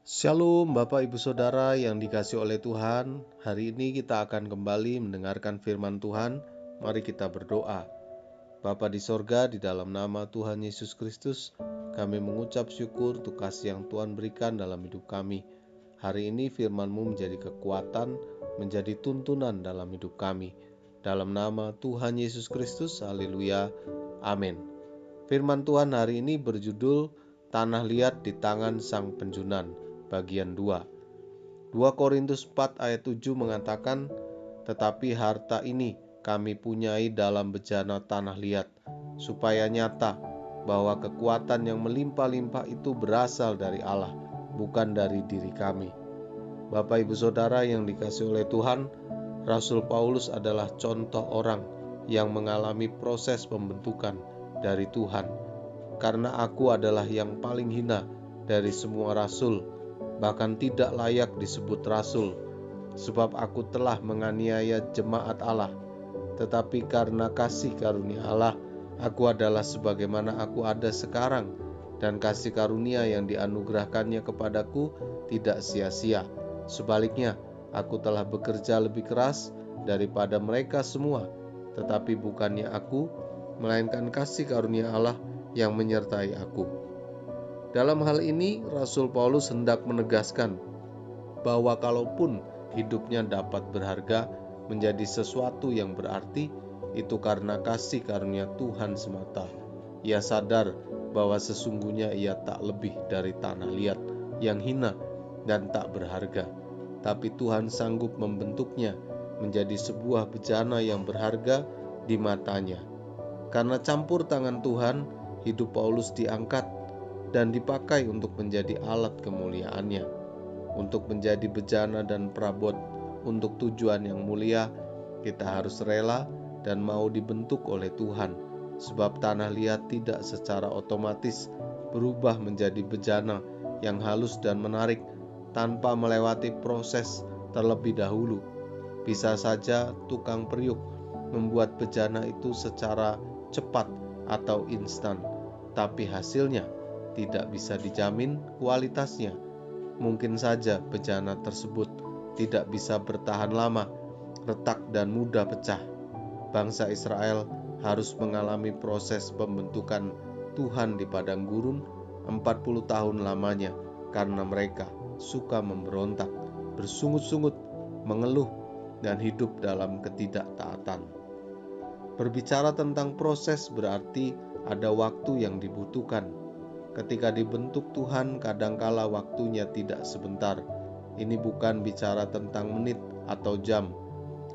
Shalom Bapak Ibu Saudara yang dikasihi oleh Tuhan. Hari ini kita akan kembali mendengarkan firman Tuhan. Mari kita berdoa. Bapa di sorga, di dalam nama Tuhan Yesus Kristus, kami mengucap syukur untuk kasih yang Tuhan berikan dalam hidup kami. Hari ini firman-Mu menjadi kekuatan, menjadi tuntunan dalam hidup kami. Dalam nama Tuhan Yesus Kristus, haleluya, amin. Firman Tuhan hari ini berjudul Tanah Liat di Tangan Sang Penjunan, bagian 2. 2 Korintus 4 ayat 7 mengatakan, tetapi harta ini kami punyai dalam bejana tanah liat, supaya nyata bahwa kekuatan yang melimpah-limpah itu berasal dari Allah, bukan dari diri kami. Bapak Ibu Saudara yang dikasihi oleh Tuhan, Rasul Paulus adalah contoh orang yang mengalami proses pembentukan dari Tuhan. Karena aku adalah yang paling hina dari semua rasul, bahkan tidak layak disebut rasul, sebab aku telah menganiaya jemaat Allah. Tetapi karena kasih karunia Allah, aku adalah sebagaimana aku ada sekarang, dan kasih karunia yang dianugerahkannya kepadaku tidak sia-sia. Sebaliknya, aku telah bekerja lebih keras daripada mereka semua, tetapi bukannya aku, melainkan kasih karunia Allah yang menyertai aku. Dalam hal ini, Rasul Paulus hendak menegaskan bahwa kalaupun hidupnya dapat berharga menjadi sesuatu yang berarti, itu karena kasih karunia Tuhan semata. Ia sadar bahwa sesungguhnya ia tak lebih dari tanah liat yang hina dan tak berharga, tapi Tuhan sanggup membentuknya menjadi sebuah bejana yang berharga di matanya. Karena campur tangan Tuhan, hidup Paulus diangkat dan dipakai untuk menjadi alat kemuliaannya, untuk menjadi bejana dan perabot untuk tujuan yang mulia. Kita harus rela dan mau dibentuk oleh Tuhan, sebab tanah liat tidak secara otomatis berubah menjadi bejana yang halus dan menarik tanpa melewati proses terlebih dahulu. Bisa saja tukang periuk membuat bejana itu secara cepat atau instan, tapi hasilnya tidak bisa dijamin kualitasnya. Mungkin saja bejana tersebut tidak bisa bertahan lama, retak dan mudah pecah. Bangsa Israel harus mengalami proses pembentukan Tuhan di padang gurun 40 tahun lamanya karena mereka suka memberontak, bersungut-sungut, mengeluh, dan hidup dalam ketidaktaatan. Berbicara tentang proses berarti ada waktu yang dibutuhkan. Ketika dibentuk Tuhan, kadangkala waktunya tidak sebentar. Ini bukan bicara tentang menit atau jam,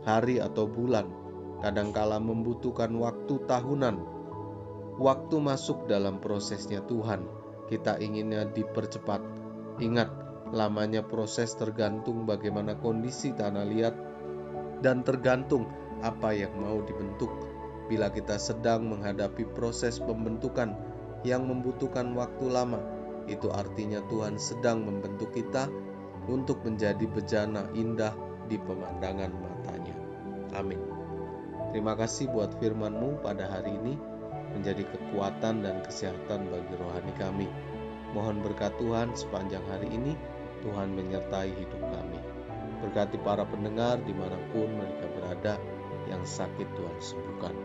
hari atau bulan. Kadangkala membutuhkan waktu tahunan. Waktu masuk dalam prosesnya Tuhan. Kita inginnya dipercepat. Ingat, lamanya proses tergantung bagaimana kondisi tanah liat dan tergantung apa yang mau dibentuk. Bila kita sedang menghadapi proses pembentukan yang membutuhkan waktu lama, itu artinya Tuhan sedang membentuk kita untuk menjadi bejana indah di pemandangan matanya. Amin. Terima kasih buat firman-Mu pada hari ini, menjadi kekuatan dan kesehatan bagi rohani kami. Mohon berkat Tuhan sepanjang hari ini, Tuhan menyertai hidup kami. Berkati para pendengar dimanapun mereka berada, yang sakit Tuhan sembuhkan.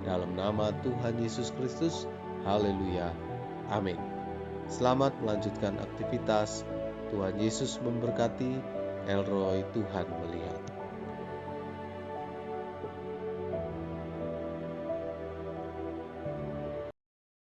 Dalam nama Tuhan Yesus Kristus, haleluya, amin. Selamat melanjutkan aktivitas. Tuhan Yesus memberkati. Elroy, Tuhan melihat.